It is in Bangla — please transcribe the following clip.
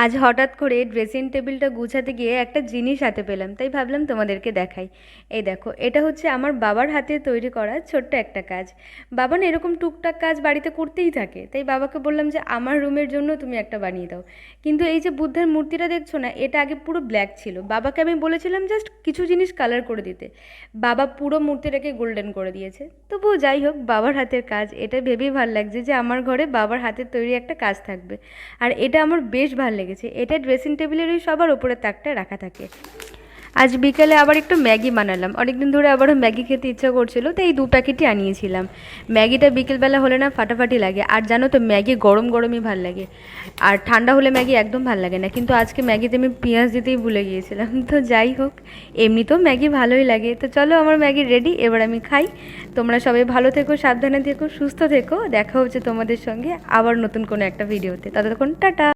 আজ হঠাৎ করে ড্রেসিং টেবিলটা গুছাতে গিয়ে একটা জিনিস হাতে পেলাম, তাই ভাবলাম তোমাদেরকে দেখাই। এই দেখো, এটা হচ্ছে আমার বাবার হাতে তৈরি করা ছোট্ট একটা কাজ। বাবা না এরকম টুকটাক কাজ বাড়িতে করতেই থাকে, তাই বাবাকে বললাম যে আমার রুমের জন্য তুমি একটা বানিয়ে দাও। কিন্তু এই যে বুদ্ধের মূর্তিটা দেখছো না, এটা আগে পুরো ব্ল্যাক ছিল। বাবাকে আমি বলেছিলাম জাস্ট কিছু জিনিস কালার করে দিতে, বাবা পুরো মূর্তিটাকে গোল্ডেন করে দিয়েছে। তবুও যাই হোক, বাবার হাতের কাজ, এটা ভেবেই ভালো লাগছে যে আমার ঘরে বাবার হাতের তৈরি একটা কাজ থাকবে। আর এটা আমার বেশ ভালো লেগেছে। এটা ড্রেসিং টেবিলের ওই সবার ওপরের তাকটায় রাখা থাকে। আজ বিকেলে আবার একটু ম্যাগি বানালাম, অনেকদিন ধরে আবারও ম্যাগি খেতে ইচ্ছা করছিল, তো এই 2 প্যাকেটই আনিয়েছিলাম। ম্যাগিটা বিকেলবেলা হলে না ফাটাফাটি লাগে। আর জানো তো, ম্যাগি গরম গরমই ভাল লাগে, আর ঠান্ডা হলে ম্যাগি একদম ভাল লাগে না। কিন্তু আজকে ম্যাগিতে আমি পেঁয়াজ দিতেই ভুলে গিয়েছিলাম। তো যাই হোক, এমনিতেও ম্যাগি ভালোই লাগে। তো চলো, আমার ম্যাগি রেডি, এবার আমি খাই। তোমরা সবাই ভালো থেকো, সাবধানে থেকো, সুস্থ থেকো। দেখা হচ্ছে তোমাদের সঙ্গে আবার নতুন কোনো একটা ভিডিওতে। ততক্ষণ টাটা।